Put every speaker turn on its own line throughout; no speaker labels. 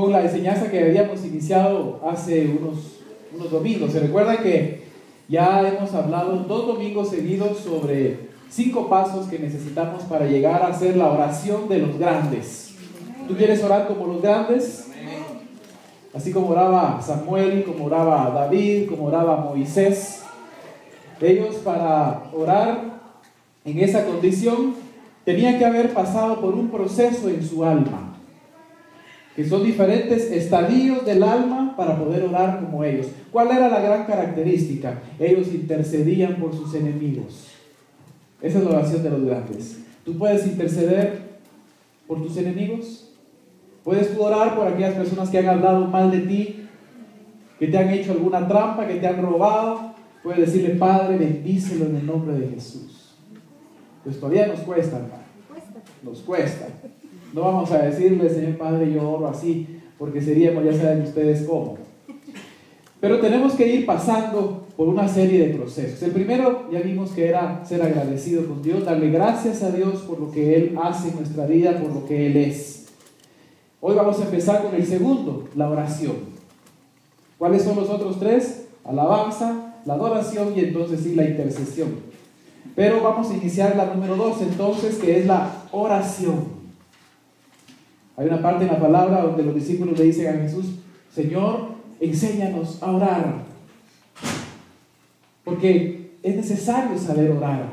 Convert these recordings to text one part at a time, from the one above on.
con la enseñanza que habíamos iniciado hace unos domingos. Se recuerda que ya hemos hablado 2 domingos seguidos sobre 5 pasos que necesitamos para llegar a hacer la oración de los grandes. ¿Tú quieres orar como los grandes? Así como oraba Samuel, como oraba David, como oraba Moisés. Ellos, para orar en esa condición, tenían que haber pasado por un proceso en su alma, que son diferentes estadios del alma para poder orar como ellos. ¿Cuál era la gran característica? Ellos intercedían por sus enemigos. Esa es la oración de los grandes. ¿Tú puedes interceder por tus enemigos? ¿Puedes tú orar por aquellas personas que han hablado mal de ti, que te han hecho alguna trampa, que te han robado? Puedes decirle: Padre, bendícelo en el nombre de Jesús. Pues todavía nos cuesta, hermano. Nos cuesta. No vamos a decirle: Señor Padre, yo oro así, porque seríamos, ya saben ustedes cómo. Pero tenemos que ir pasando por una serie de procesos. El primero, ya vimos que era ser agradecido con Dios, darle gracias a Dios por lo que Él hace en nuestra vida, por lo que Él es. Hoy vamos a empezar con el segundo, la oración. ¿Cuáles son los otros 3? Alabanza, la adoración y entonces sí, la intercesión. Pero vamos a iniciar la número 2 entonces, que es la oración. Hay una parte en la palabra donde los discípulos le dicen a Jesús: Señor, enséñanos a orar. Porque es necesario saber orar.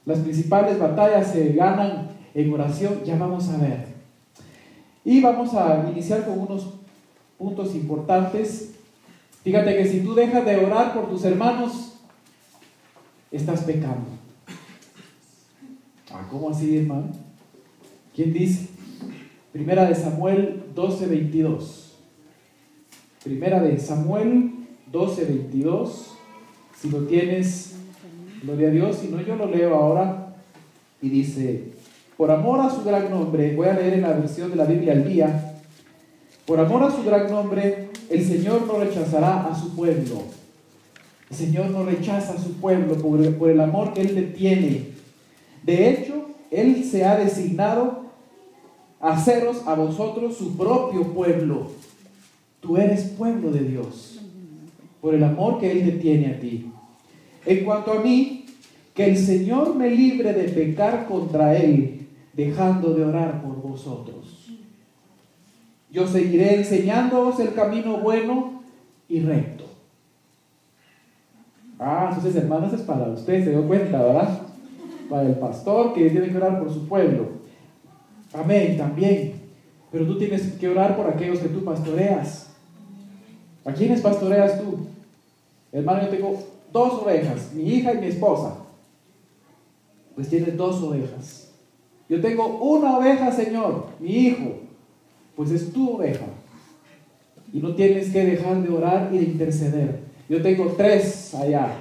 Las principales batallas se ganan en oración, ya vamos a ver. Y vamos a iniciar con unos puntos importantes. Fíjate que si tú dejas de orar por tus hermanos, estás pecando. ¿Cómo así, hermano? ¿Quién dice? Primera de Samuel 12:22. Primera de Samuel 12:22. Si lo tienes, gloria a Dios. Si no, yo lo leo ahora. Y dice: por amor a su gran nombre, voy a leer en la versión de la Biblia al día. Por amor a su gran nombre, el Señor no rechazará a su pueblo. El Señor no rechaza a su pueblo por el amor que Él le tiene. De hecho, Él se ha designado a haceros a vosotros su propio pueblo. Tú eres pueblo de Dios, por el amor que Él te tiene a ti. En cuanto a mí, que el Señor me libre de pecar contra Él, dejando de orar por vosotros. Yo seguiré enseñándoos el camino bueno y recto. Entonces, hermanos, es para ustedes, se dio cuenta, ¿verdad? Para el pastor que tiene que orar por su pueblo. Amén, también. Pero tú tienes que orar por aquellos que tú pastoreas. ¿A quiénes pastoreas tú? Hermano, yo tengo 2 ovejas, mi hija y mi esposa. Pues tienes 2 ovejas. Yo tengo 1 oveja, Señor, mi hijo. Pues es tu oveja. Y no tienes que dejar de orar y de interceder. Yo tengo 3 allá.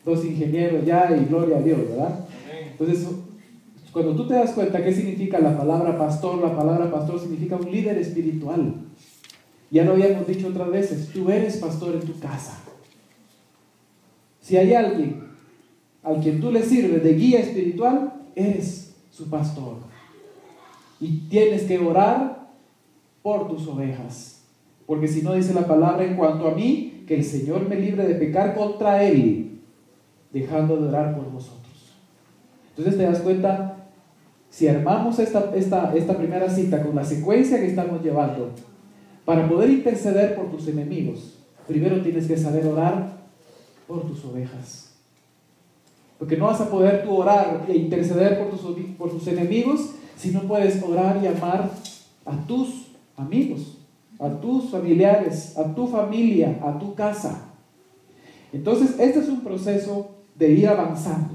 2 ingenieros ya, y gloria a Dios, ¿verdad? Entonces, cuando tú te das cuenta qué significa la palabra pastor significa un líder espiritual. Ya lo habíamos dicho otras veces, tú eres pastor en tu casa. Si hay alguien al quien tú le sirves de guía espiritual, eres su pastor. Y tienes que orar por tus ovejas. Porque si no, dice la palabra: en cuanto a mí, que el Señor me libre de pecar contra Él, dejando de orar por vosotros. Entonces te das cuenta, si armamos esta primera cita con la secuencia que estamos llevando, para poder interceder por tus enemigos, primero tienes que saber orar por tus ovejas. Porque no vas a poder tú orar e interceder por tus enemigos si no puedes orar y amar a tus amigos, a tus familiares, a tu familia, a tu casa. Entonces, este es un proceso de ir avanzando.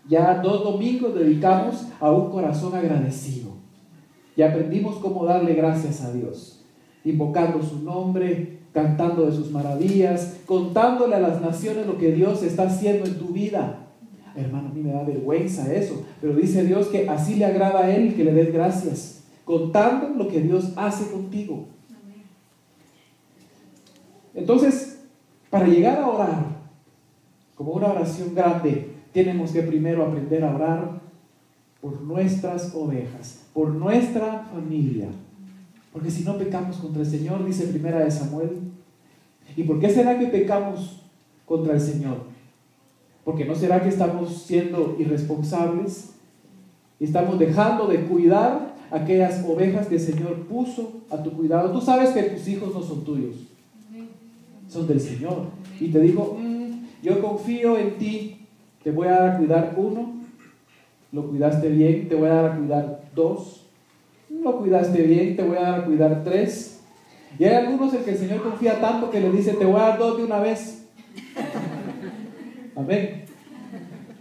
Ya 2 domingos dedicamos a un corazón agradecido. Y aprendimos cómo darle gracias a Dios, invocando su nombre, cantando de sus maravillas, contándole a las naciones lo que Dios está haciendo en tu vida. Hermano, a mí me da vergüenza eso, pero dice Dios que así le agrada a Él que le des gracias, contando lo que Dios hace contigo. Entonces, para llegar a orar como una oración grande, tenemos que primero aprender a orar por nuestras ovejas, por nuestra familia, Porque si no pecamos contra el Señor, dice Primera de Samuel. ¿Y por qué será que pecamos contra el Señor? Porque ¿no será que estamos siendo irresponsables? Y estamos dejando de cuidar aquellas ovejas que el Señor puso a tu cuidado. Tú sabes que tus hijos no son tuyos, son del Señor. Y te dijo, yo confío en ti, te voy a dar a cuidar 1, lo cuidaste bien, te voy a dar a cuidar 2, lo cuidaste bien, te voy a dar a cuidar 3. Y hay algunos en que el Señor confía tanto que le dice, te voy a dar 2 de una vez. Amén.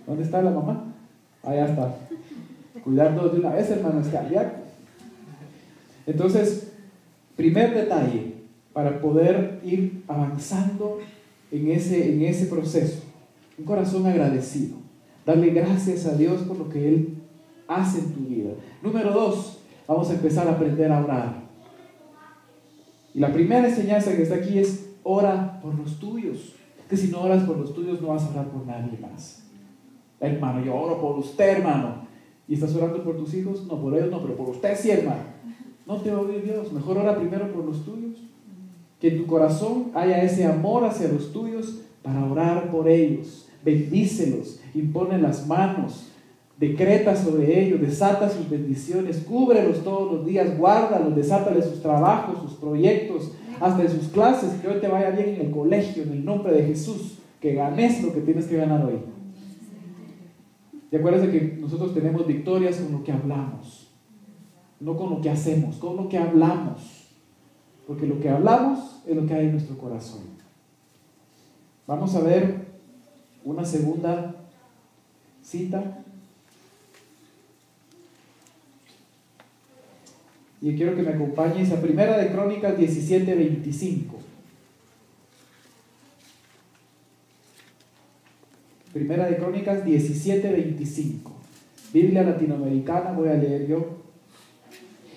¿Dónde está la mamá? Allá está. Cuidar 2 de una vez, hermano, es cardíaco. Entonces, primer detalle para poder ir avanzando en ese proceso, un corazón agradecido, darle gracias a Dios por lo que Él hace en tu vida. Número 2, vamos a empezar a aprender a orar. Y la primera enseñanza que está aquí es, ora por los tuyos. Que si no oras por los tuyos, no vas a orar por nadie más. Hermano, yo oro por usted, hermano. ¿Y estás orando por tus hijos? No, por ellos no, pero por usted sí, hermano. No te va a oír Dios. Mejor ora primero por los tuyos. Que en tu corazón haya ese amor hacia los tuyos para orar por ellos. Bendícelos, impone las manos, decreta sobre ellos, desata sus bendiciones, cúbrelos todos los días, guárdalos, desátale sus trabajos, sus proyectos, hasta en sus clases, que hoy te vaya bien en el colegio, en el nombre de Jesús, que ganes lo que tienes que ganar hoy. Y acuérdense que nosotros tenemos victorias con lo que hablamos, no con lo que hacemos, con lo que hablamos, porque lo que hablamos es lo que hay en nuestro corazón. Vamos a ver una segunda cita. Y quiero que me acompañes a Primera de Crónicas 17:25. Primera de Crónicas 17:25. Biblia latinoamericana, voy a leer yo.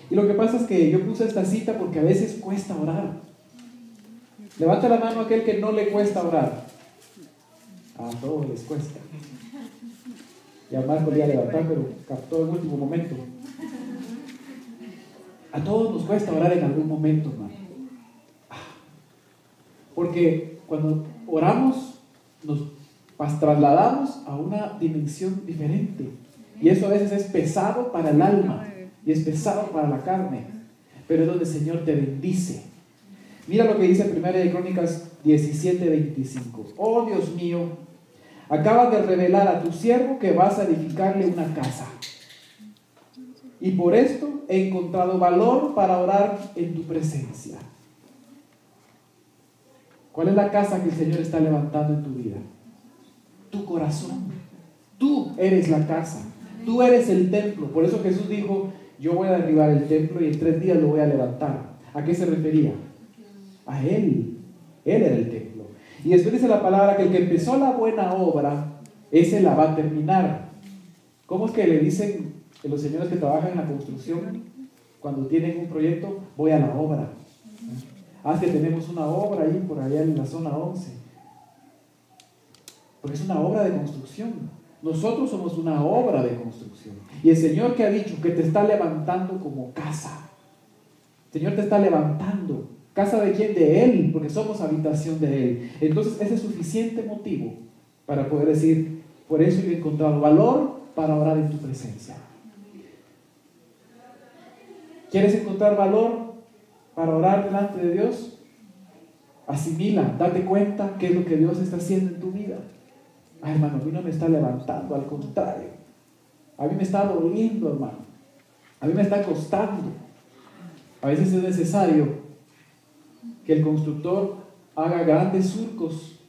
Y lo que pasa es que yo puse esta cita porque a veces cuesta orar. Levanta la mano aquel que no le cuesta orar. A todos les cuesta. Ya Marco le iba a levantar, pero captó en último momento. A todos nos cuesta orar en algún momento, hermano. Porque cuando oramos, nos trasladamos a una dimensión diferente. Y eso a veces es pesado para el alma y es pesado para la carne. Pero es donde el Señor te bendice. Mira lo que dice 1 de Crónicas 17:25. Oh Dios mío, acabas de revelar a tu siervo que vas a edificarle una casa. Y por esto he encontrado valor para orar en tu presencia. ¿Cuál es la casa que el Señor está levantando en tu vida? Tu corazón. Tú eres la casa. Tú eres el templo. Por eso Jesús dijo, yo voy a derribar el templo y en 3 días lo voy a levantar. ¿A qué se refería? A Él. Él era el templo. Y después dice la palabra que el que empezó la buena obra, ese la va a terminar. ¿Cómo es que le dicen los señores que trabajan en la construcción cuando tienen un proyecto? Voy a la obra. Que tenemos una obra ahí por allá en la zona 11. Porque es una obra de construcción. Nosotros somos una obra de construcción. Y el Señor que ha dicho que te está levantando como casa. El Señor te está levantando. ¿Casa de quién? De Él, porque somos habitación de Él. Entonces ese es suficiente motivo para poder decir, por eso yo he encontrado valor para orar en tu presencia. ¿Quieres encontrar valor para orar delante de Dios? Asimila, date cuenta qué es lo que Dios está haciendo en tu vida. Hermano, a mí no me está levantando, al contrario. A mí me está doliendo, hermano. A mí me está costando. A veces es necesario que el constructor haga grandes surcos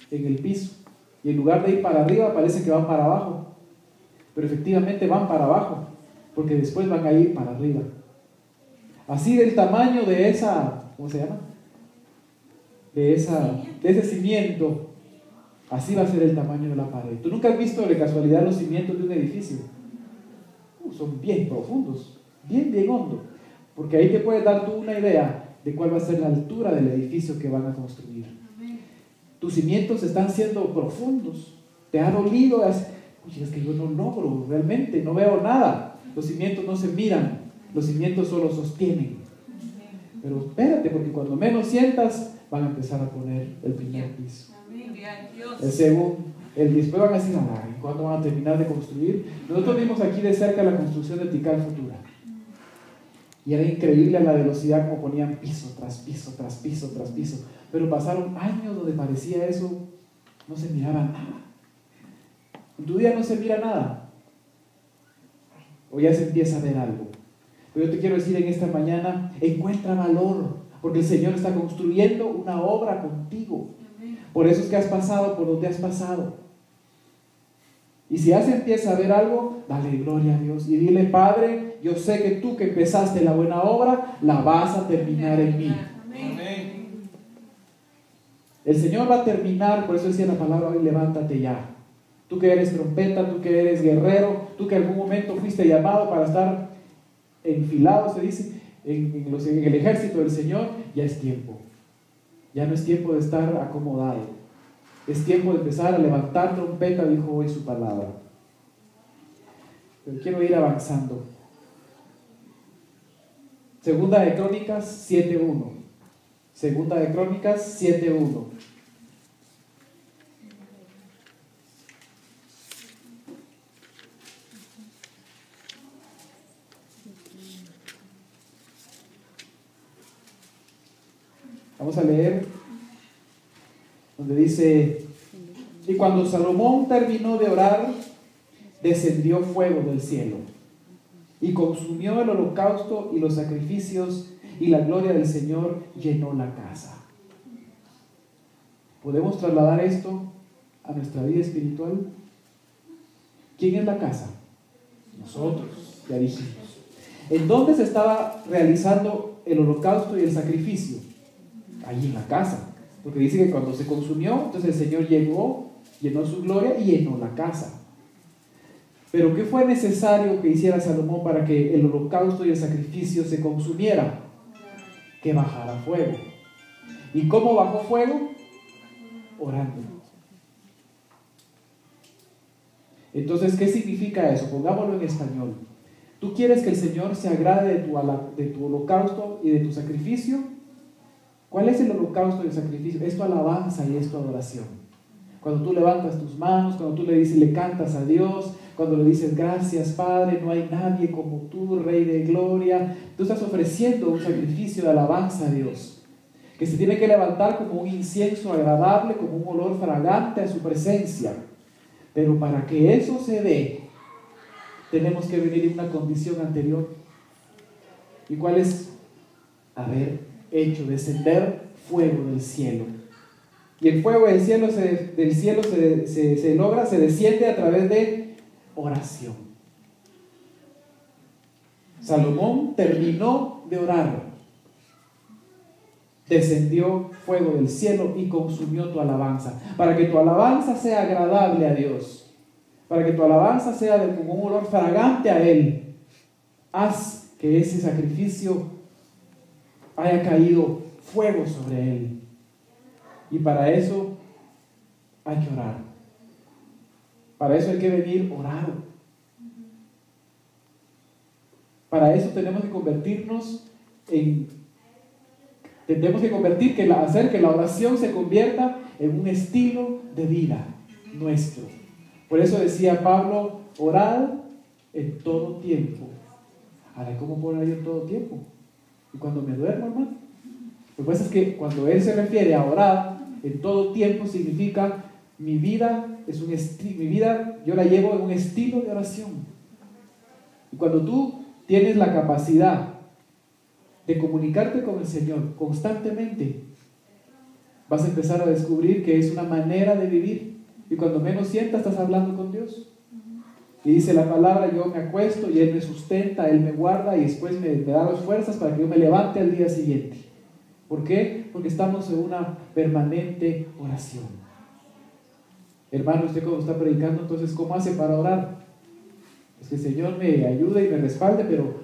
en el piso. Y en lugar de ir para arriba, parece que van para abajo. Pero efectivamente van para abajo, porque después van a ir para arriba. Así del tamaño de esa, ¿cómo se llama? De ese cimiento. Así va a ser el tamaño de la pared. ¿Tú nunca has visto de casualidad los cimientos de un edificio? Son bien profundos, bien hondo. Porque ahí te puedes dar tú una idea de cuál va a ser la altura del edificio que van a construir. Tus cimientos están siendo profundos. Te ha dolido. Es que yo no logro realmente, no veo nada. Los cimientos no se miran. Los cimientos solo sostienen. Pero espérate, porque cuando menos sientas, van a empezar a poner el primer piso. El segundo, después van a decir, ay, ¿cuándo van a terminar de construir? Nosotros vimos aquí de cerca la construcción de Tikal Futura. Y era increíble la velocidad como ponían piso tras piso, tras piso, tras piso. Pero pasaron años donde parecía eso, no se miraba nada. En tu día no se mira nada. O ya se empieza a ver algo. Pero yo te quiero decir en esta mañana, encuentra valor, porque el Señor está construyendo una obra contigo. Por eso es que has pasado por donde has pasado. Y si ya se empieza a ver algo, dale gloria a Dios y dile, Padre, yo sé que tú que empezaste la buena obra, la vas a terminar en mí. Amén. El Señor va a terminar, por eso decía la palabra hoy, levántate ya. Tú que eres trompeta, tú que eres guerrero, tú que en algún momento fuiste llamado para estar enfilado, se dice, en el ejército del Señor, ya es tiempo. Ya no es tiempo de estar acomodado. Es tiempo de empezar a levantar trompeta, dijo hoy su palabra. Pero quiero ir avanzando. Segunda de Crónicas 7.1. Segunda de Crónicas 7.1. Vamos a leer donde dice: y cuando Salomón terminó de orar, descendió fuego del cielo y consumió el holocausto y los sacrificios, y la gloria del Señor llenó la casa. ¿Podemos trasladar esto a nuestra vida espiritual? ¿Quién es la casa? Nosotros, ya dijimos. ¿En dónde se estaba realizando el holocausto y el sacrificio? Allí en la casa. Porque dice que cuando se consumió, entonces el Señor llenó su gloria y llenó la casa. Pero ¿qué fue necesario que hiciera Salomón para que el holocausto y el sacrificio se consumiera? Que bajara fuego. ¿Y cómo bajó fuego? Orando. Entonces, ¿qué significa eso? Pongámoslo en español. ¿Tú quieres que el Señor se agrade de tu holocausto y de tu sacrificio? ¿Cuál es el holocausto y el sacrificio? Es tu alabanza y es tu adoración. Cuando tú levantas tus manos, cuando tú le cantas a Dios, cuando le dices, gracias Padre, no hay nadie como tú, Rey de gloria, tú estás ofreciendo un sacrificio de alabanza a Dios, que se tiene que levantar como un incienso agradable, como un olor fragante a su presencia. Pero para que eso se dé, tenemos que venir en una condición anterior. ¿Y cuál es? Haber hecho descender fuego del cielo. Y el fuego del cielo se desciende a través de oración. Salomón terminó de orar, descendió fuego del cielo y consumió tu alabanza. Para que tu alabanza sea agradable a Dios, para que tu alabanza sea como un olor fragante a Él, haz que ese sacrificio haya caído fuego sobre Él. Y para eso hay que orar. Para eso hay que venir orado. Para eso tenemos que hacer que la oración se convierta en un estilo de vida nuestro. Por eso decía Pablo, orad en todo tiempo. Ahora, ¿cómo puedo orar yo en todo tiempo? ¿Y cuando me duermo, hermano? Lo que pasa es que cuando él se refiere a orar en todo tiempo, significa mi vida yo la llevo en un estilo de oración. Y cuando tú tienes la capacidad de comunicarte con el Señor constantemente, vas a empezar a descubrir que es una manera de vivir. Y cuando menos sientas, estás hablando con Dios. Y dice la palabra, yo me acuesto y Él me sustenta, Él me guarda y después me da las fuerzas para que yo me levante al día siguiente. ¿Por qué? Porque estamos en una permanente oración. Hermano, usted cuando está predicando, entonces, ¿cómo hace para orar? Es que el Señor me ayude y me respalde, pero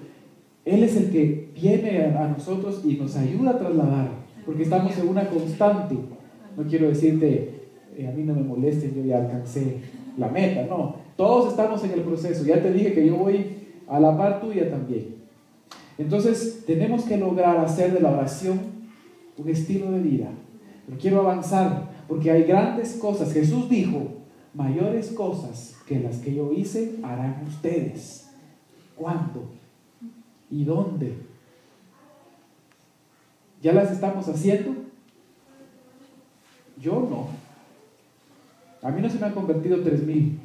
Él es el que viene a nosotros y nos ayuda a trasladar, porque estamos en una constante. No quiero decirte, a mí no me moleste, yo ya alcancé la meta, no. Todos estamos en el proceso. Ya te dije que yo voy a la par tuya también. Entonces tenemos que lograr hacer de la oración un estilo de vida. Pero quiero avanzar porque hay grandes cosas. Jesús dijo, mayores cosas que las que yo hice harán ustedes. ¿Cuándo? ¿Y dónde? ¿Ya las estamos haciendo? Yo no. A mí no se me han convertido 3,000.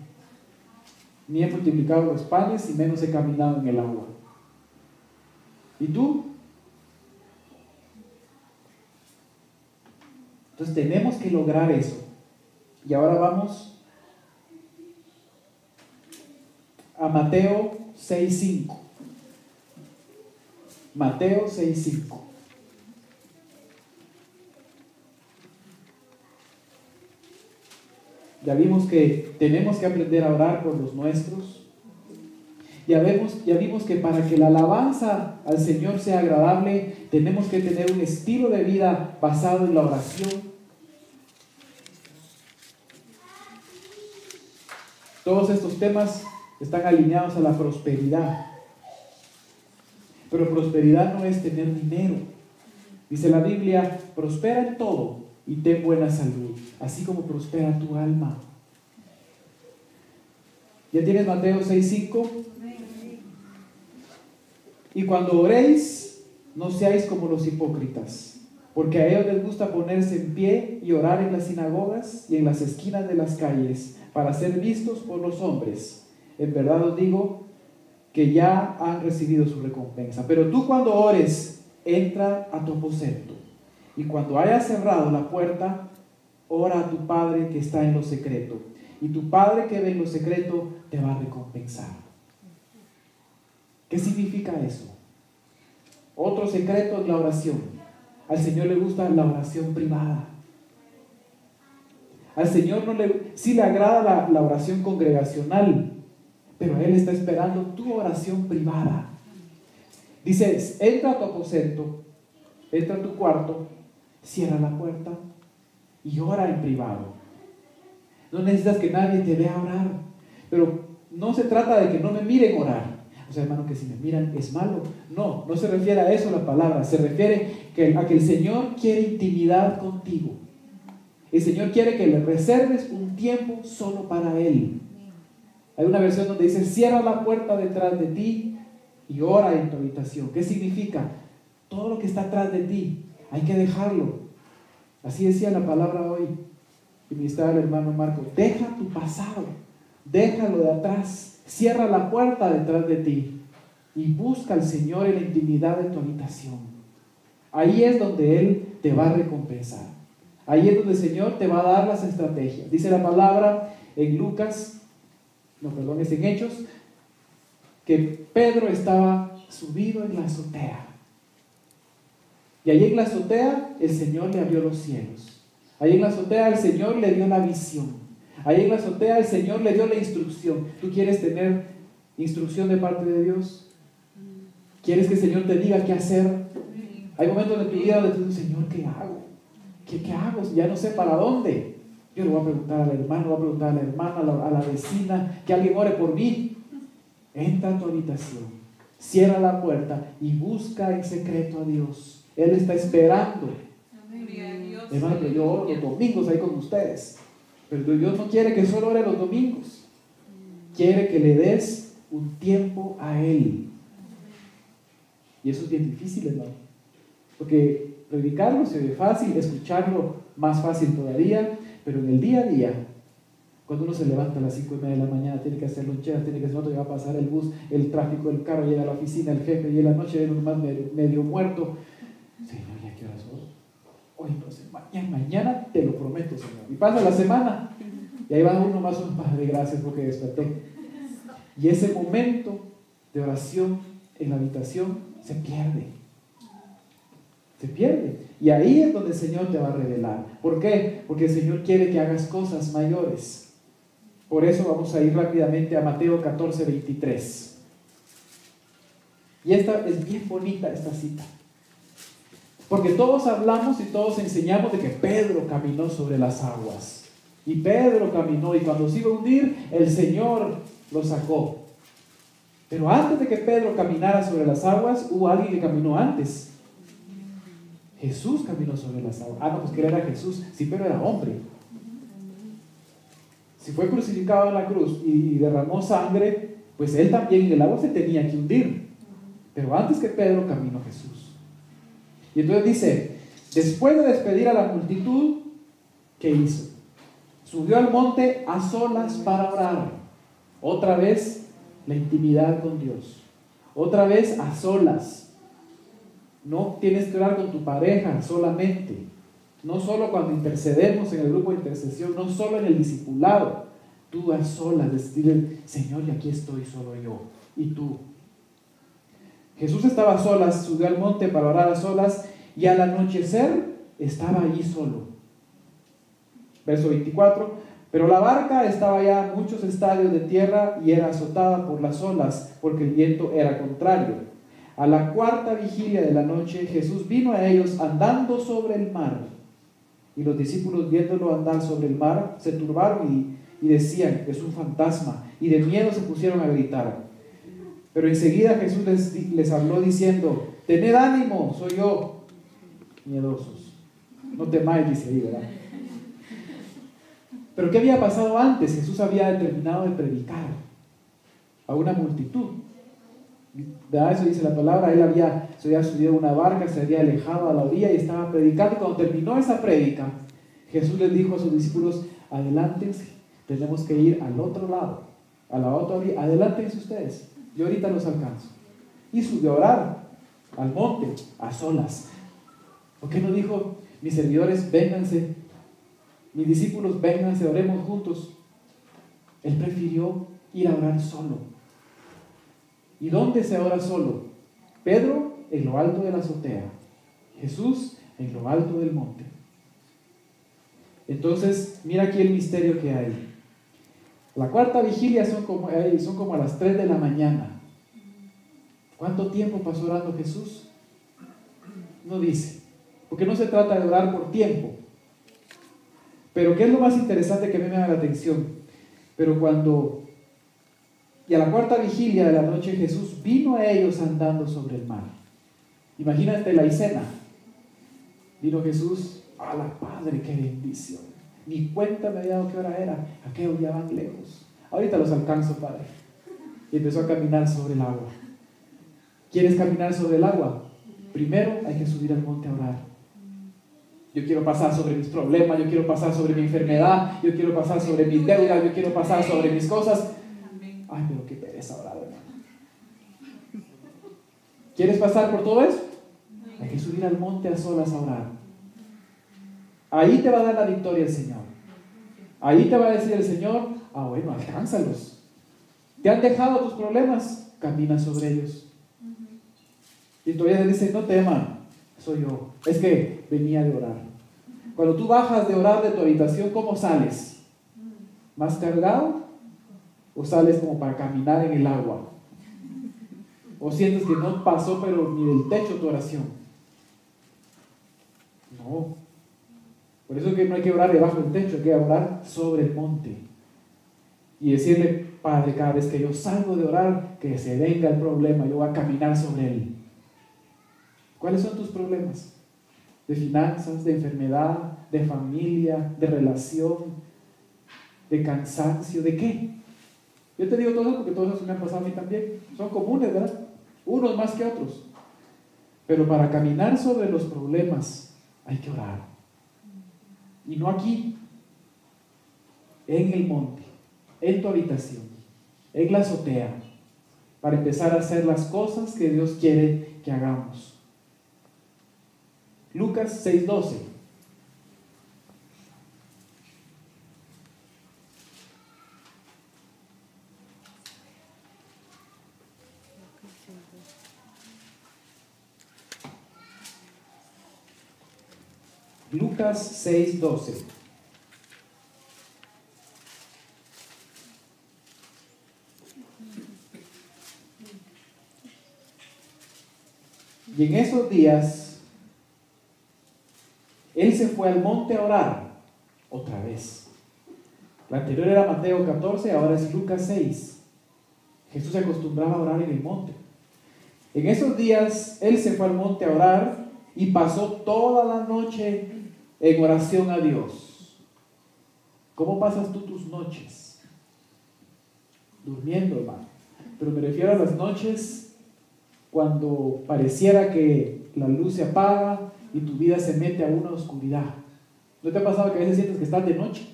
Ni he multiplicado los panes y menos he caminado en el agua. ¿Y tú? Entonces tenemos que lograr eso. Y ahora vamos a Mateo 6:5. Mateo 6:5. Ya vimos que tenemos que aprender a orar por los nuestros. Ya vimos que para que la alabanza al Señor sea agradable, tenemos que tener un estilo de vida basado en la oración. Todos estos temas están alineados a la prosperidad. Pero prosperidad no es tener dinero. Dice la Biblia, prospera en todo y ten buena salud, así como prospera tu alma. ¿Ya tienes Mateo 6:5? Y cuando oréis, no seáis como los hipócritas, porque a ellos les gusta ponerse en pie y orar en las sinagogas y en las esquinas de las calles, para ser vistos por los hombres. En verdad os digo que ya han recibido su recompensa. Pero tú cuando ores, entra a tu aposento, y cuando hayas cerrado la puerta, ora a tu Padre que está en lo secreto, y tu Padre que ve en lo secreto te va a recompensar. ¿Qué significa eso? Otro secreto es la oración. Al Señor le gusta la oración privada. Al Señor sí le agrada la oración congregacional, pero Él está esperando tu oración privada. Dice, entra a tu aposento, entra a tu cuarto, cierra la puerta y ora en privado. No necesitas que nadie te vea orar, pero no se trata de que no me miren orar. O sea, hermano, que si me miran es malo. No se refiere a eso la palabra. Se refiere a que el Señor quiere intimidad contigo. El Señor quiere que le reserves un tiempo solo para Él. Hay una versión donde dice, cierra la puerta detrás de ti y ora en tu habitación. ¿Qué significa? Todo lo que está atrás de ti, hay que dejarlo. Así decía la palabra hoy. Y ministraba el hermano Marco, deja tu pasado, déjalo de atrás. Cierra la puerta detrás de ti y busca al Señor en la intimidad de tu habitación. Ahí es donde Él te va a recompensar. Ahí es donde el Señor te va a dar las estrategias. Dice la palabra en es en Hechos, que Pedro estaba subido en la azotea. Y allí en la azotea el Señor le abrió los cielos. Allí en la azotea el Señor le dio la visión. Ahí en la azotea el Señor le dio la instrucción. ¿Tú quieres tener instrucción de parte de Dios? ¿Quieres que el Señor te diga qué hacer? Hay momentos de tu vida donde tú dices, Señor, ¿qué hago? ¿Qué hago? Ya no sé para dónde. Yo le voy a preguntar al hermano, voy a preguntar a la hermana, a la vecina, que alguien ore por mí. Entra a tu habitación, cierra la puerta y busca en secreto a Dios. Él está esperando. Hermano, pero yo oro los domingos ahí con ustedes. Pero Dios no quiere que solo ore los domingos. Quiere que le des un tiempo a Él. Y eso es bien difícil, hermano. Porque predicarlo se ve fácil, escucharlo más fácil todavía, pero en el día a día, cuando uno se levanta a las 5:30 de la mañana, tiene que hacer loncheras, tiene que hacer otro, va a pasar el bus, el tráfico, el carro, llega a la oficina, el jefe, y en la noche viene uno más medio muerto. Señor, ¿ya qué horas son? Hoy no sé, mañana te lo prometo, Señor. Y pasa la semana, y ahí va uno más, Padre, gracias porque desperté. Y ese momento de oración en la habitación se pierde. Se pierde. Y ahí es donde el Señor te va a revelar. ¿Por qué? Porque el Señor quiere que hagas cosas mayores. Por eso vamos a ir rápidamente a Mateo 14:23. Y esta es bien bonita, esta cita. Porque todos hablamos y todos enseñamos de que Pedro caminó sobre las aguas. Y Pedro caminó, y cuando se iba a hundir, el Señor lo sacó. Pero antes de que Pedro caminara sobre las aguas, hubo alguien que caminó antes. Jesús caminó sobre las aguas. No, pues que era Jesús. Sí, pero era hombre. Si fue crucificado en la cruz y derramó sangre, pues él también en el agua se tenía que hundir. Pero antes que Pedro caminó Jesús. Y entonces dice, después de despedir a la multitud, ¿qué hizo? Subió al monte a solas para orar. Otra vez la intimidad con Dios. Otra vez a solas. No tienes que orar con tu pareja solamente. No solo cuando intercedemos en el grupo de intercesión, no solo en el discipulado. Tú a solas, decirle, Señor, y aquí estoy solo yo. Y tú. Jesús estaba a solas, subió al monte para orar a solas, y al anochecer estaba allí solo. Verso 24. Pero la barca estaba ya a muchos estadios de tierra y era azotada por las olas, porque el viento era contrario. A la cuarta vigilia de la noche, Jesús vino a ellos andando sobre el mar. Y los discípulos, viéndolo andar sobre el mar, se turbaron y decían, es un fantasma, y de miedo se pusieron a gritar. Pero enseguida Jesús les habló diciendo, tened ánimo, soy yo. Miedosos. No temáis, dice ahí, ¿verdad? Pero ¿qué había pasado antes? Jesús había terminado de predicar a una multitud. ¿Verdad? Eso dice la palabra. Él se había subido a una barca, se había alejado a la orilla y estaba predicando. Cuando terminó esa prédica, Jesús les dijo a sus discípulos, adelántense, tenemos que ir al otro lado, a la otra orilla, adelántense ustedes, yo ahorita los alcanzo. Y subió a orar al monte, a solas. ¿Por qué no dijo, mis servidores, vénganse, mis discípulos, vénganse, oremos juntos? Él prefirió ir a orar solo. ¿Y dónde se ora solo? Pedro en lo alto de la azotea, Jesús en lo alto del monte. Entonces, mira aquí el misterio que hay. La cuarta vigilia son como a las 3 de la mañana. ¿Cuánto tiempo pasó orando Jesús? No dice, porque no se trata de orar por tiempo. Pero ¿qué es lo más interesante que a mí me da la atención? Y a la cuarta vigilia de la noche Jesús vino a ellos andando sobre el mar. Imagínate la escena. Vino Jesús, a la Padre, qué bendición. Ni cuenta me había dado qué hora era. Aquellos ya van lejos. Ahorita los alcanzo, Padre. Y empezó a caminar sobre el agua. ¿Quieres caminar sobre el agua? Primero hay que subir al monte a orar. Yo quiero pasar sobre mis problemas, yo quiero pasar sobre mi enfermedad, yo quiero pasar sobre mis deudas, yo quiero pasar sobre mis cosas. Ay, pero qué pereza orar, hermano. ¿Quieres pasar por todo eso? Hay que subir al monte a solas a orar. Ahí te va a dar la victoria el Señor. Ahí te va a decir el Señor, bueno, alcánzalos. ¿Te han dejado tus problemas? Camina sobre ellos. Y todavía dice, no teman, soy yo. Es que venía de orar. Cuando tú bajas de orar de tu habitación, ¿cómo sales? ¿Más cargado? ¿O sales como para caminar en el agua? ¿O sientes que no pasó pero ni del techo tu oración? No. Por eso es que no hay que orar debajo del techo, hay que orar sobre el monte. Y decirle, Padre, cada vez que yo salgo de orar, que se venga el problema, yo voy a caminar sobre él. ¿Cuáles son tus problemas? De finanzas, de enfermedad, de familia, de relación, de cansancio, ¿de qué? Yo te digo todo eso porque todos esos me han pasado a mí también. Son comunes, ¿verdad? Unos más que otros. Pero para caminar sobre los problemas hay que orar. Y no aquí, en el monte, en tu habitación, en la azotea, para empezar a hacer las cosas que Dios quiere que hagamos. Lucas 6:12. Lucas 6:12. Y en esos días, él se fue al monte a orar otra vez. La anterior era Mateo 14, ahora es Lucas 6. Jesús se acostumbraba a orar en el monte. En esos días, Él se fue al monte a orar y pasó toda la noche en oración a Dios. ¿Cómo pasas tú tus noches? Durmiendo, hermano. Pero me refiero a las noches cuando pareciera que la luz se apaga y tu vida se mete a una oscuridad. ¿No te ha pasado que a veces sientes que estás de noche?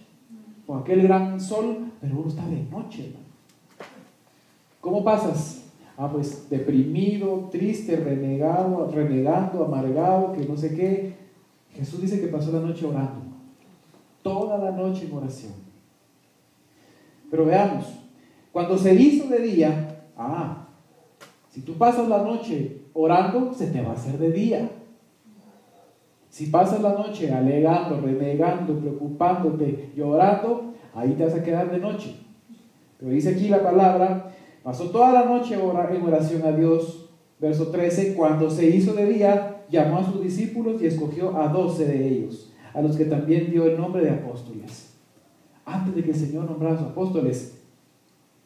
Con aquel gran sol, pero uno está de noche, hermano. ¿Cómo pasas? Pues deprimido, triste, renegando, amargado, que no sé qué. Jesús dice que pasó la noche orando. Toda la noche en oración. Pero veamos, cuando se hizo de día, si tú pasas la noche orando, se te va a hacer de día. Si pasas la noche alegando, renegando, preocupándote, llorando, ahí te vas a quedar de noche. Pero dice aquí la palabra, pasó toda la noche en oración a Dios. Verso 13, cuando se hizo de día, llamó a sus discípulos y escogió a 12 de ellos, a los que también dio el nombre de apóstoles. Antes de que el Señor nombrara a sus apóstoles,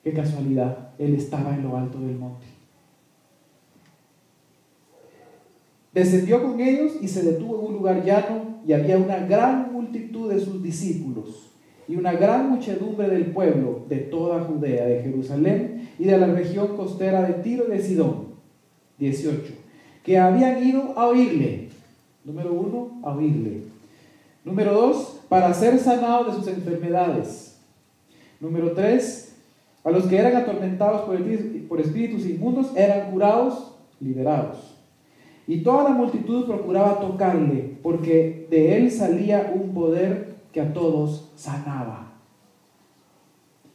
qué casualidad, Él estaba en lo alto del monte. Descendió con ellos y se detuvo en un lugar llano, y había una gran multitud de sus discípulos y una gran muchedumbre del pueblo de toda Judea, de Jerusalén y de la región costera de Tiro y de Sidón. 18. Que habían ido a oírle. Número 1, a oírle. Número 2, para ser sanados de sus enfermedades. Número 3, a los que eran atormentados por espíritus inmundos eran curados, liberados. Y toda la multitud procuraba tocarle, porque de él salía un poder que a todos sanaba.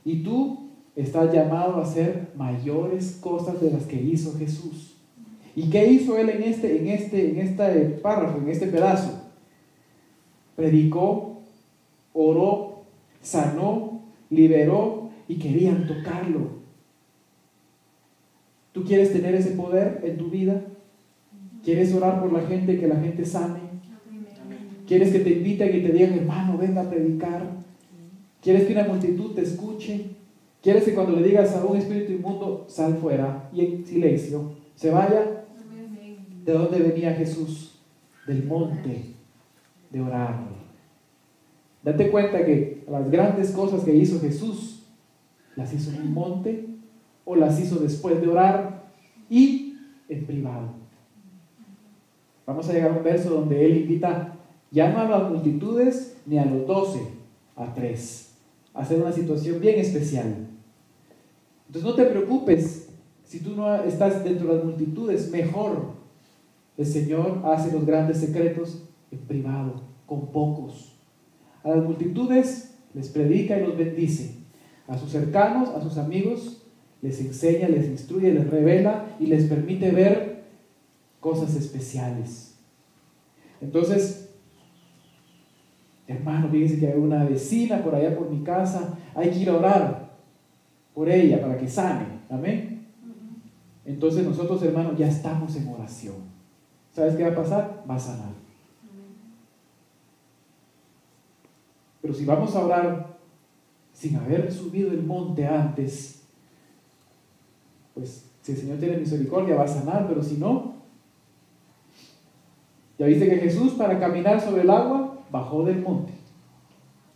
Y tú estás llamado a hacer mayores cosas de las que hizo Jesús. ¿Y qué hizo él en este párrafo, en este pedazo? Predicó, oró, sanó, liberó y querían tocarlo. ¿Tú quieres tener ese poder en tu vida? ¿Quieres orar por la gente y que la gente sane? ¿Quieres que te inviten y te digan, hermano, venga a predicar? ¿Quieres que una multitud te escuche? ¿Quieres que cuando le digas a un espíritu inmundo, sal fuera y en silencio, se vaya? ¿De dónde venía Jesús? Del monte de orar. Date cuenta que las grandes cosas que hizo Jesús, las hizo en un monte o las hizo después de orar y en privado. Vamos a llegar a un verso donde Él invita, ya no a las multitudes ni a los 12, a 3, a hacer una situación bien especial. Entonces no te preocupes si tú no estás dentro de las multitudes, mejor. El Señor hace los grandes secretos en privado, con pocos. A las multitudes les predica y los bendice. A sus cercanos, a sus amigos, les enseña, les instruye, les revela y les permite ver cosas especiales. Entonces, hermano, fíjense que hay una vecina por allá por mi casa, hay que ir a orar por ella para que sane, amén. Entonces nosotros, hermanos, ya estamos en oración. ¿Sabes qué va a pasar? Va a sanar. Pero si vamos a orar sin haber subido el monte antes, pues si el Señor tiene misericordia va a sanar, pero si no, ya viste que Jesús, para caminar sobre el agua, bajó del monte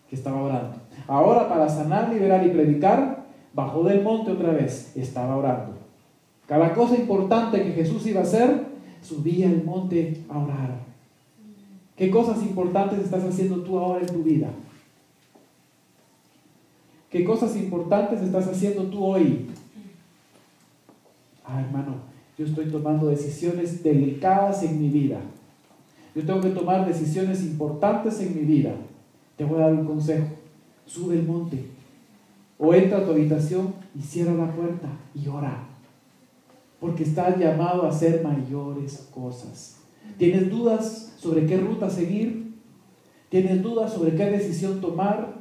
que estaba orando. Ahora, para sanar, liberar y predicar, bajó del monte otra vez, estaba orando. Cada cosa importante que Jesús iba a hacer, subía al monte a orar. ¿Qué cosas importantes estás haciendo tú ahora en tu vida? ¿Qué cosas importantes estás haciendo tú hoy? Hermano, yo estoy tomando decisiones delicadas en mi vida. Yo tengo que tomar decisiones importantes en mi vida. Te voy a dar un consejo. Sube el monte. O entra a tu habitación y cierra la puerta y ora. Porque estás llamado a hacer mayores cosas. ¿Tienes dudas sobre qué ruta seguir? ¿Tienes dudas sobre qué decisión tomar?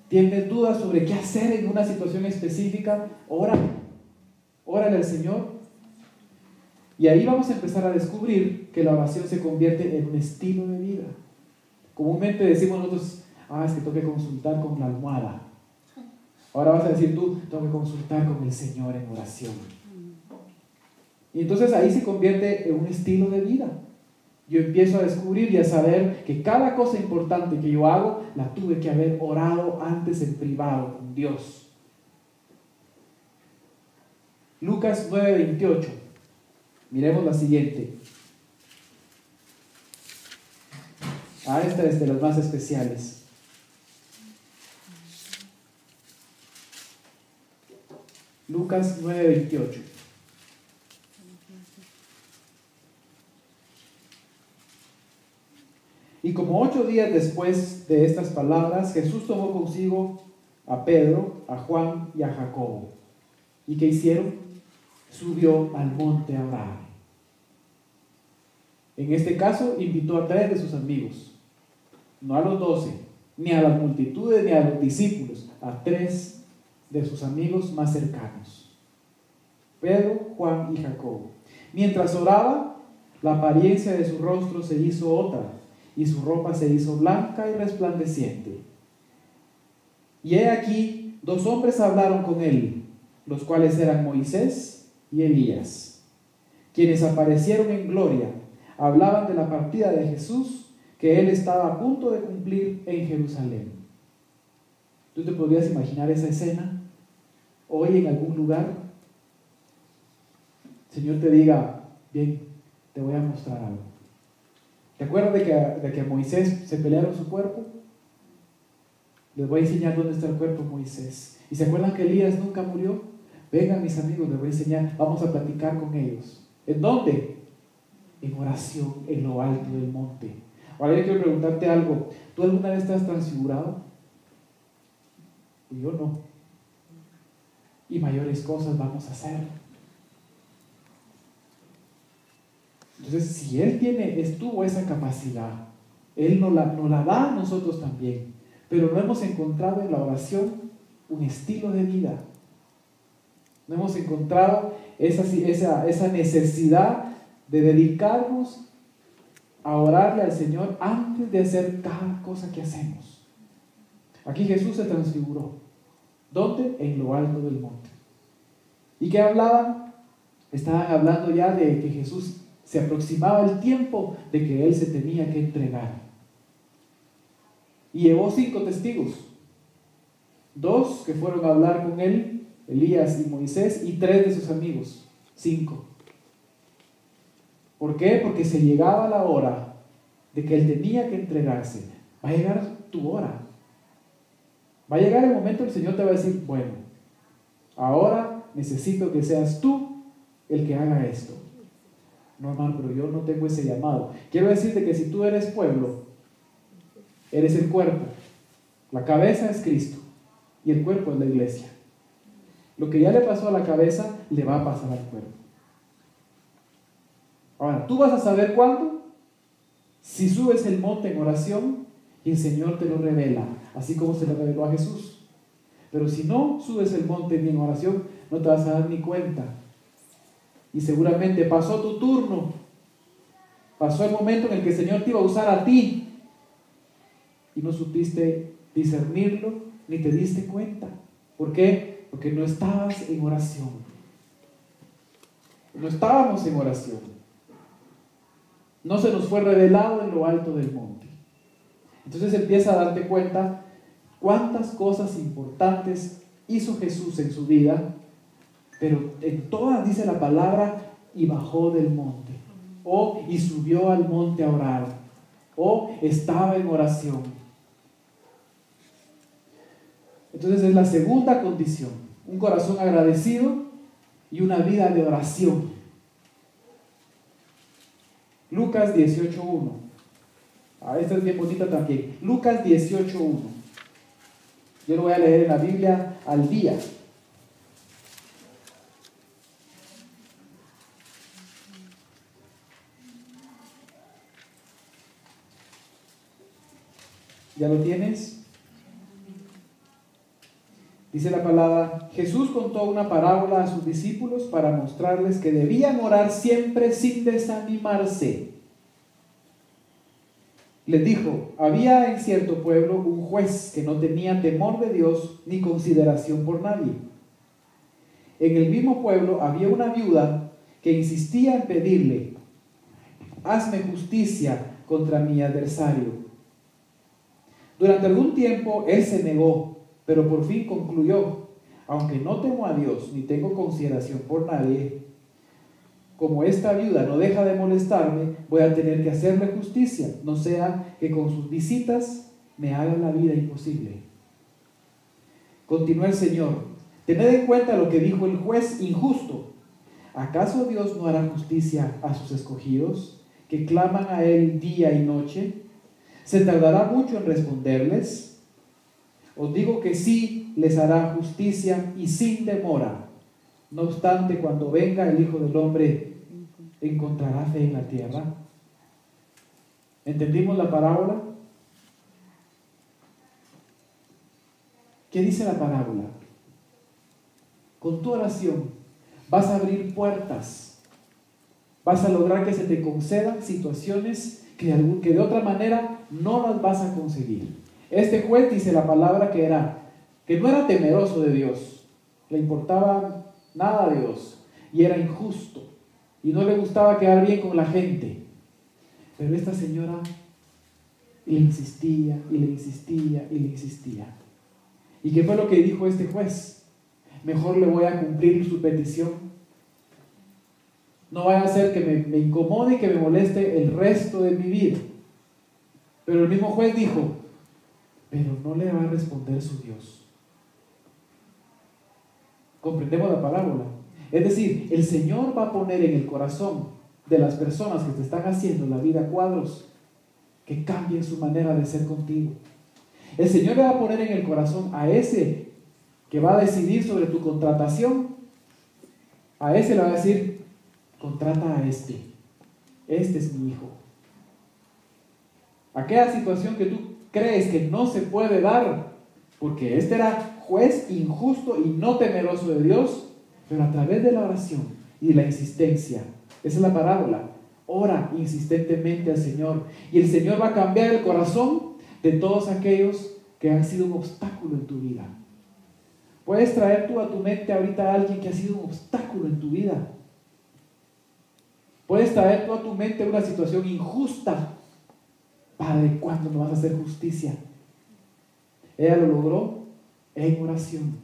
¿Tienes dudas sobre qué hacer en una situación específica? Ora. Órale al Señor. Y ahí vamos a empezar a descubrir que la oración se convierte en un estilo de vida. Comúnmente decimos nosotros, es que tengo que consultar con la almohada. Ahora vas a decir tú, tengo que consultar con el Señor en oración. Y entonces ahí se convierte en un estilo de vida. Yo empiezo a descubrir y a saber que cada cosa importante que yo hago, la tuve que haber orado antes en privado con Dios. Lucas 9:28. Miremos la siguiente. Esta es de las más especiales. Lucas 9:28. Y como 8 días después de estas palabras, Jesús tomó consigo a Pedro, a Juan y a Jacobo. ¿Y qué hicieron? Subió al monte a orar. En este caso, invitó a 3 de sus amigos, no a los 12, ni a las multitudes, ni a los discípulos, a 3 de sus amigos más cercanos, Pedro, Juan y Jacobo. Mientras oraba, la apariencia de su rostro se hizo otra, y su ropa se hizo blanca y resplandeciente. Y he aquí, 2 hombres hablaron con él, los cuales eran Moisés y Elías, quienes aparecieron en gloria. Hablaban de la partida de Jesús, que él estaba a punto de cumplir en Jerusalén. ¿Tú te podrías imaginar esa escena hoy en algún lugar? El Señor te diga, bien, te voy a mostrar algo. ¿Te acuerdas de que Moisés se pelearon su cuerpo? Les voy a enseñar dónde está el cuerpo de Moisés. ¿Y se acuerdan que Elías nunca murió? Vengan mis amigos, les voy a enseñar, vamos a platicar con ellos. ¿En dónde? En oración, en lo alto del monte. Ahora yo quiero preguntarte algo. ¿Tú alguna vez te has transfigurado? Yo no. Y mayores cosas vamos a hacer. Entonces, si Él tuvo esa capacidad, Él nos la da a nosotros también. Pero no hemos encontrado en la oración un estilo de vida. No hemos encontrado esa necesidad de dedicarnos a orarle al Señor antes de hacer cada cosa que hacemos. Aquí Jesús se transfiguró. ¿Dónde? En lo alto del monte. ¿Y qué hablaban? Estaban hablando ya de que Jesús se aproximaba el tiempo de que Él se tenía que entregar. Y llevó 5 testigos. 2 que fueron a hablar con Él, Elías y Moisés, y 3 de sus amigos. 5. ¿Por qué? Porque se llegaba la hora de que Él tenía que entregarse. Va a llegar tu hora. Va a llegar el momento en que el Señor te va a decir, bueno, ahora necesito que seas tú el que haga esto. No, hermano, pero yo no tengo ese llamado. Quiero decirte que si tú eres pueblo, eres el cuerpo. La cabeza es Cristo y el cuerpo es la iglesia. Lo que ya le pasó a la cabeza, le va a pasar al cuerpo. Ahora, tú vas a saber cuándo, si subes el monte en oración y el Señor te lo revela, así como se lo reveló a Jesús. Pero si no subes el monte ni en oración, no te vas a dar ni cuenta. Y seguramente pasó tu turno, pasó el momento en el que el Señor te iba a usar a ti y no supiste discernirlo ni te diste cuenta. ¿Por qué? Porque no estabas en oración. No estábamos en oración. No se nos fue revelado en lo alto del monte. Entonces empieza a darte cuenta cuántas cosas importantes hizo Jesús en su vida, pero en todas dice la palabra, y bajó del monte, o y subió al monte a orar, o estaba en oración. Entonces es la segunda condición, un corazón agradecido y una vida de oración. Lucas 18:1. Esta es bien bonita también. Lucas 18:1. Yo lo voy a leer en la Biblia al día. ¿Ya lo tienes? Dice la palabra: Jesús contó una parábola a sus discípulos para mostrarles que debían orar siempre sin desanimarse. les dijo: había en cierto pueblo un juez que no tenía temor de Dios ni consideración por nadie. En el mismo pueblo había una viuda que insistía en pedirle: hazme justicia contra mi adversario. Durante algún tiempo él se negó, pero por fin concluyó: aunque no temo a Dios ni tengo consideración por nadie, como esta viuda no deja de molestarme, voy a tener que hacerle justicia, no sea que con sus visitas me haga la vida imposible. Continuó el Señor: tened en cuenta lo que dijo el juez injusto. ¿Acaso Dios no hará justicia a sus escogidos, que claman a Él día y noche? ¿Se tardará mucho en responderles? Os digo que sí les hará justicia y sin demora. No obstante, cuando venga el Hijo del Hombre, ¿encontrará fe en la tierra? ¿Entendimos la parábola? ¿Qué dice la parábola? Con tu oración vas a abrir puertas, vas a lograr que se te concedan situaciones que de otra manera no las vas a conseguir. Este juez dice la palabra que no era temeroso de Dios, le importaba nada a Dios y era injusto y no le gustaba quedar bien con la gente. Pero esta señora le insistía y le insistía y le insistía. ¿Y qué fue lo que dijo este juez? Mejor le voy a cumplir su petición. No vaya a ser que me incomode y que me moleste el resto de mi vida. Pero el mismo juez dijo: pero no le va a responder su Dios. ¿Comprendemos la parábola? Es decir, el Señor va a poner en el corazón de las personas que te están haciendo la vida cuadros, que cambien su manera de ser contigo. El Señor le va a poner en el corazón a ese que va a decidir sobre tu contratación. A ese le va a decir: contrata a este es mi hijo. Aquella situación que tú crees que no se puede dar, porque este era juez injusto y no temeroso de Dios, pero a través de la oración y de la insistencia, esa es la parábola, ora insistentemente al Señor, y el Señor va a cambiar el corazón de todos aquellos que han sido un obstáculo en tu vida. Puedes traer tú a tu mente ahorita a alguien que ha sido un obstáculo en tu vida. Puedes traer tú a tu mente una situación injusta. Padre, ¿cuándo me vas a hacer justicia? Ella lo logró en oración.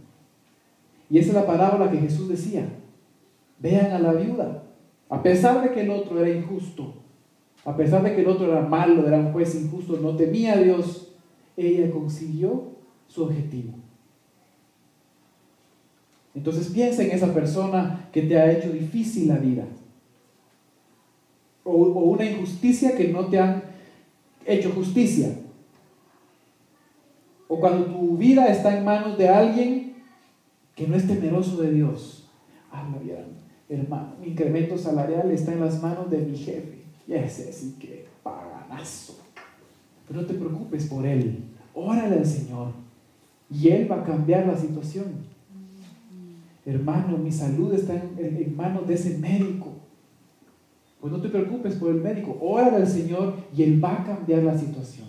Y esa es la parábola que Jesús decía. Vean a la viuda. A pesar de que el otro era injusto, a pesar de que el otro era malo, era un juez injusto, no temía a Dios, ella consiguió su objetivo. Entonces piensa en esa persona que te ha hecho difícil la vida, o una injusticia que no te han hecho justicia, o cuando tu vida está en manos de alguien que no es temeroso de Dios. Habla bien, hermano, mi incremento salarial está en las manos de mi jefe, y ese sí que paganazo. Pero no te preocupes por él, órale al Señor y Él va a cambiar la situación. Hermano, mi salud está en manos de ese médico. Pues no te preocupes por el médico, órale al Señor y Él va a cambiar la situación.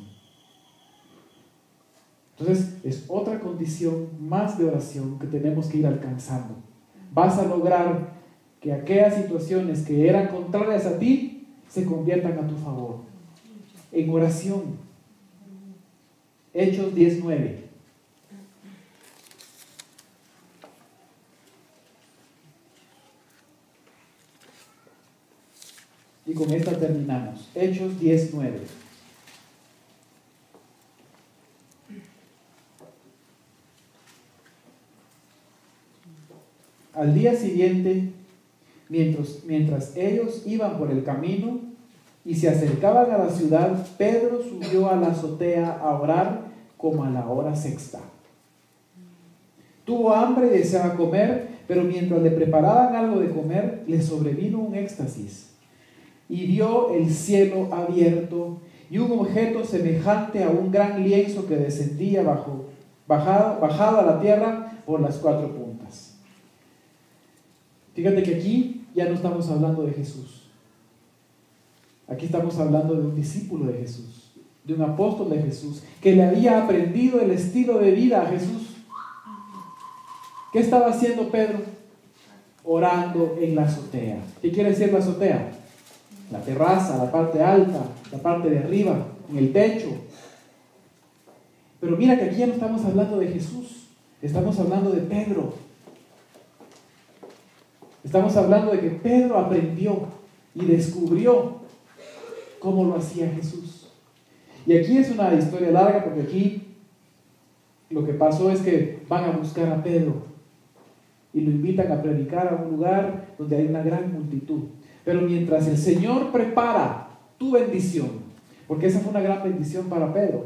Entonces es otra condición más de oración que tenemos que ir alcanzando. Vas a lograr que aquellas situaciones que eran contrarias a ti se conviertan a tu favor. En oración. Hechos 10:9. Y con esta terminamos. Hechos 10:9. Al día siguiente, mientras ellos iban por el camino y se acercaban a la ciudad, Pedro subió a la azotea a orar como a la hora sexta. Tuvo hambre y deseaba comer, pero mientras le preparaban algo de comer, le sobrevino un éxtasis. Y vio el cielo abierto y un objeto semejante a un gran lienzo que descendía bajado a la tierra por las cuatro puntas. Fíjate que aquí ya no estamos hablando de Jesús. Aquí estamos hablando de un discípulo de Jesús. de un apóstol de Jesús, que le había aprendido el estilo de vida a Jesús. ¿Qué estaba haciendo Pedro? Orando en la azotea. ¿Qué quiere decir la azotea? La terraza, la parte alta, la parte de arriba, en el techo. Pero mira que aquí ya no estamos hablando de Jesús, estamos hablando de Pedro. Estamos hablando de que Pedro aprendió y descubrió cómo lo hacía Jesús. Y aquí es una historia larga, porque aquí lo que pasó es que van a buscar a Pedro y lo invitan a predicar a un lugar donde hay una gran multitud. Pero mientras el Señor prepara tu bendición, porque esa fue una gran bendición para Pedro,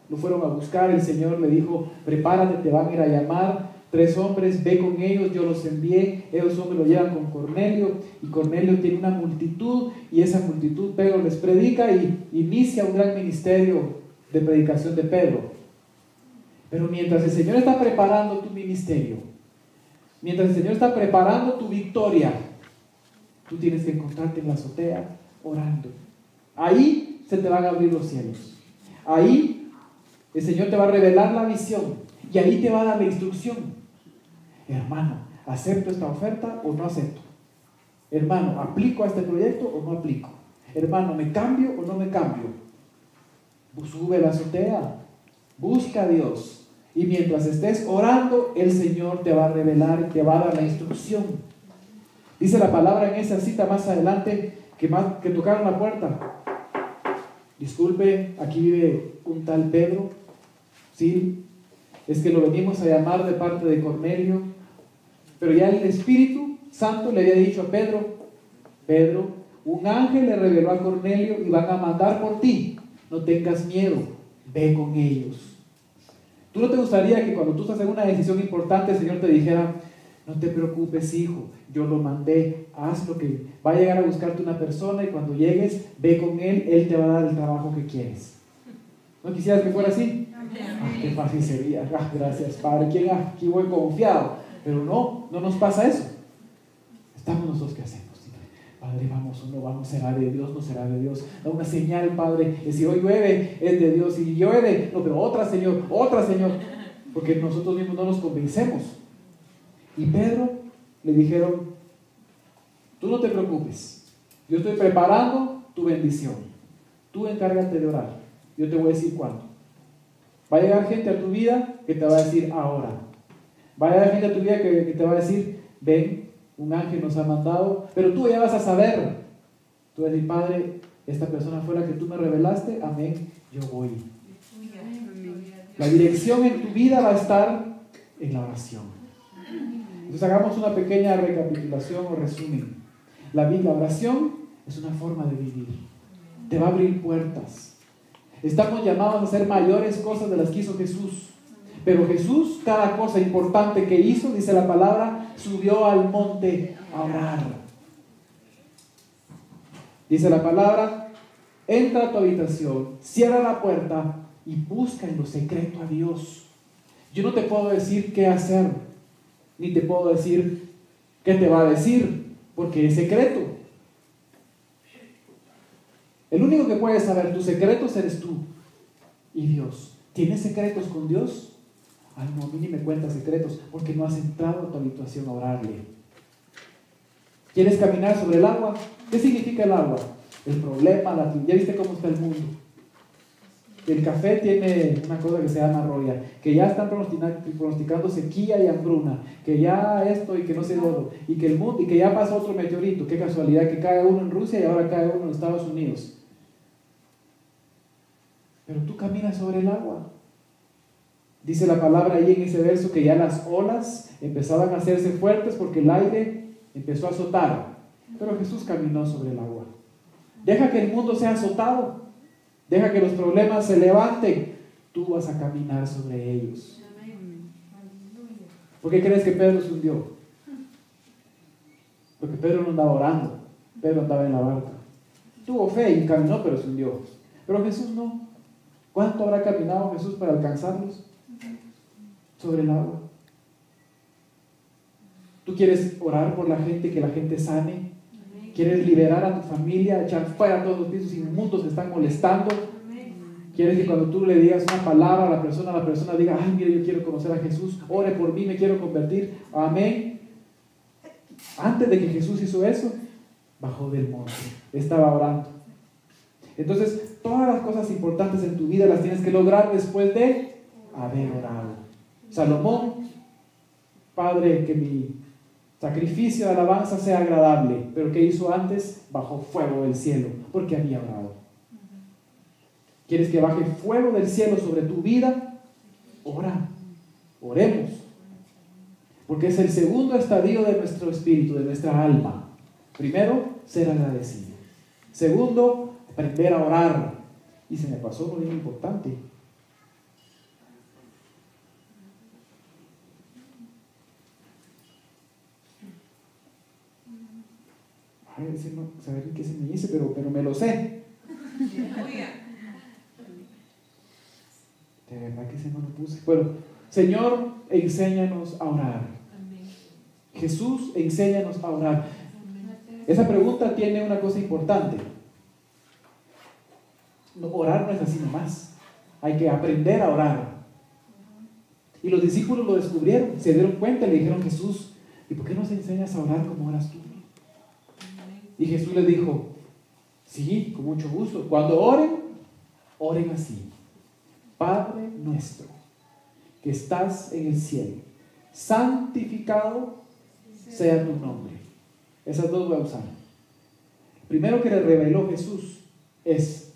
lo fueron a buscar, el Señor le dijo: prepárate, te van a ir a llamar 3 hombres, ve con ellos, yo los envié. Esos hombres lo llevan con Cornelio, y Cornelio tiene una multitud, y esa multitud Pedro les predica y inicia un gran ministerio de predicación de Pedro. Pero mientras el Señor está preparando tu ministerio, mientras el Señor está preparando tu victoria, tú tienes que encontrarte en la azotea orando. Ahí se te van a abrir los cielos. Ahí el Señor te va a revelar la visión y ahí te va a dar la instrucción. Hermano, ¿acepto esta oferta o no acepto? Hermano, ¿aplico a este proyecto o no aplico? Hermano, ¿me cambio o no me cambio? Sube a la azotea, busca a Dios, y mientras estés orando, el Señor te va a revelar y te va a dar la instrucción. Dice la palabra en esa cita más adelante que tocaron la puerta. Disculpe, aquí vive un tal Pedro. Sí, es que lo venimos a llamar de parte de Cornelio. Pero ya el Espíritu Santo le había dicho a Pedro: Pedro, un ángel le reveló a Cornelio y van a mandar por ti. No tengas miedo, ve con ellos. ¿Tú no te gustaría que cuando tú estás en una decisión importante, el Señor te dijera: no te preocupes, hijo, yo lo mandé, haz lo que va a llegar a buscarte una persona, y cuando llegues, ve con él te va a dar el trabajo que quieres? ¿No quisieras que fuera así? Qué fácil sería. Gracias, Padre. ¿Quién aquí voy confiado? Pero no nos pasa eso. Estamos nosotros, ¿qué hacemos? Padre, vamos o no vamos, será de Dios, no será de Dios. Da una señal, Padre, que si hoy llueve es de Dios, y llueve, no, pero otra, Señor, porque nosotros mismos no nos convencemos. Y Pedro le dijeron: tú no te preocupes, yo estoy preparando tu bendición, tú encárgate de orar, yo te voy a decir cuándo. Va a llegar gente a tu vida que te va a decir ahora. Va a llegar gente a tu vida que te va a decir: ven, un ángel nos ha mandado, pero tú ya vas a saber. Tú vas a decir: Padre, esta persona fue la que tú me revelaste, amén, yo voy. La dirección en tu vida va a estar en la oración. Entonces hagamos una pequeña recapitulación o resumen. La oración es una forma de vivir. Te va a abrir puertas. Estamos llamados a hacer mayores cosas de las que hizo Jesús. Pero Jesús, cada cosa importante que hizo, dice la palabra, subió al monte a orar. Dice la palabra: entra a tu habitación, cierra la puerta y busca en lo secreto a Dios. Yo no te puedo decir qué hacer, ni te puedo decir qué te va a decir, porque es secreto. El único que puede saber tus secretos eres tú y Dios. ¿Tienes secretos con Dios? Ay, no, a mí ni me cuentas secretos, porque no has entrado a tu habitación a orarle. ¿Quieres caminar sobre el agua? ¿Qué significa el agua? El problema, ya viste cómo está el mundo. El café tiene una cosa que se llama roya, que ya están pronosticando sequía y hambruna, que ya esto y que no sé todo, y que el mundo, y que ya pasó otro meteorito. Qué casualidad que cae uno en Rusia y ahora cae uno en Estados Unidos. Pero tú caminas sobre el agua. Dice la palabra ahí en ese verso que ya las olas empezaban a hacerse fuertes porque el aire empezó a azotar. Pero Jesús caminó sobre el agua. Deja que el mundo sea azotado. Deja que los problemas se levanten. Tú vas a caminar sobre ellos. ¿Por qué crees que Pedro se hundió? Porque Pedro no andaba orando. Pedro andaba en la barca. Tuvo fe y caminó, pero se hundió. Pero Jesús no. ¿Cuánto habrá caminado Jesús para alcanzarlos? Sobre el agua. ¿Tú quieres orar por la gente, que la gente sane? ¿Quieres liberar a tu familia, echar fuera todos los pisos inmundos que están molestando? Quieres que cuando tú le digas una palabra a la persona diga, ay, mire, yo quiero conocer a Jesús, ore por mí, me quiero convertir. Amén. Antes de que Jesús hizo eso, bajó del monte, estaba orando. Entonces, todas las cosas importantes en tu vida las tienes que lograr después de haber orado. Salomón, Padre, que mi sacrificio de alabanza sea agradable, pero ¿qué hizo antes? Bajó fuego del cielo, porque había orado. ¿Quieres que baje fuego del cielo sobre tu vida? Ora, oremos, porque es el segundo estadio de nuestro espíritu, de nuestra alma. Primero, ser agradecido. Segundo, aprender a orar. Y se me pasó algo bien importante. Ay, no, saber qué se me dice, pero me lo sé. De verdad que se me lo puse. Bueno, Señor, enséñanos a orar. Jesús, enséñanos a orar. Esa pregunta tiene una cosa importante. Orar no es así nomás. Hay que aprender a orar. Y los discípulos lo descubrieron, se dieron cuenta y le dijeron, Jesús, ¿y por qué nos enseñas a orar como oras tú? Y Jesús les dijo, sí, con mucho gusto. Cuando oren, oren así. Padre nuestro, que estás en el cielo, santificado sea tu nombre. Esas dos voy a usar. Primero que le reveló Jesús es,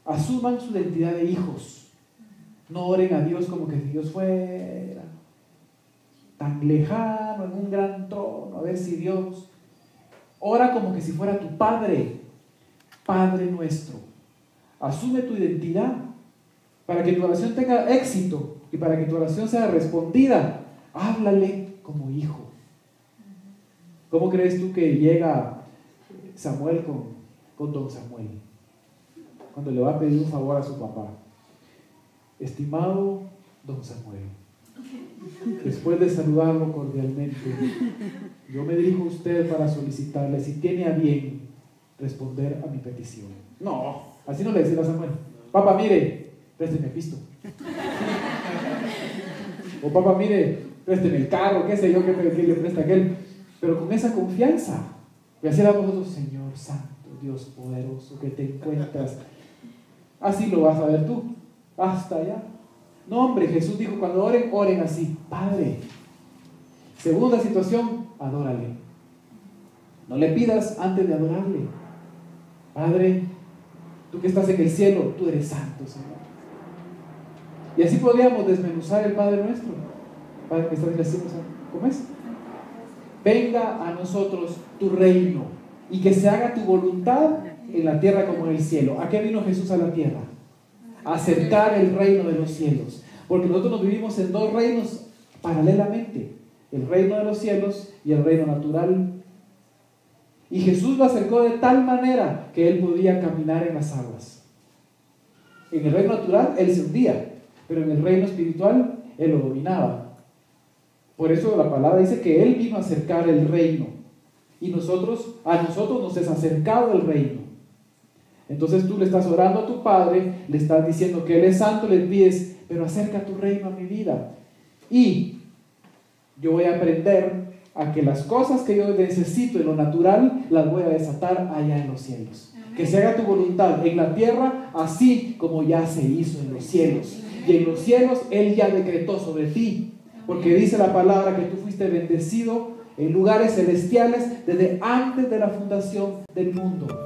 asuman su identidad de hijos. No oren a Dios como que Dios fuera tan lejano, en un gran trono, a ver si Dios... Ora como que si fuera tu Padre, Padre nuestro. Asume tu identidad para que tu oración tenga éxito y para que tu oración sea respondida. Háblale como hijo. ¿Cómo crees tú que llega Samuel con don Samuel? Cuando le va a pedir un favor a su papá. Estimado don Samuel, después de saludarlo cordialmente, yo me dirijo a usted para solicitarle si tiene a bien responder a mi petición. No, así no le decía a Samuel. Papá, mire, présteme pisto. O papá, mire, présteme el carro, qué sé yo, que le presta aquel. Pero con esa confianza. Y así éramos nosotros, Señor Santo, Dios poderoso, que te encuentras. Así lo vas a ver tú. Hasta allá. No, hombre, Jesús dijo, cuando oren, oren así. Padre. Segunda situación, adórale. No le pidas antes de adorarle. Padre, tú que estás en el cielo, tú eres santo, Señor. Y así podríamos desmenuzar el Padre nuestro. Padre que estás en el cielo, ¿cómo es? Venga a nosotros tu reino y que se haga tu voluntad en la tierra como en el cielo. ¿A qué vino Jesús a la tierra? A acercar el reino de los cielos. Porque nosotros nos vivimos en dos reinos paralelamente. El reino de los cielos y el reino natural. Y Jesús lo acercó de tal manera que él podía caminar en las aguas. En el reino natural él se hundía, pero en el reino espiritual él lo dominaba. Por eso la palabra dice que él vino a acercar el reino. Y a nosotros nos es acercado el reino. Entonces tú le estás orando a tu Padre, le estás diciendo que Él es santo, le pides, pero acerca tu reino a mi vida. Y yo voy a aprender a que las cosas que yo necesito en lo natural, las voy a desatar allá en los cielos. Que se haga tu voluntad en la tierra, así como ya se hizo en los cielos. Y en los cielos Él ya decretó sobre ti. Porque dice la palabra que tú fuiste bendecido en lugares celestiales desde antes de la fundación del mundo.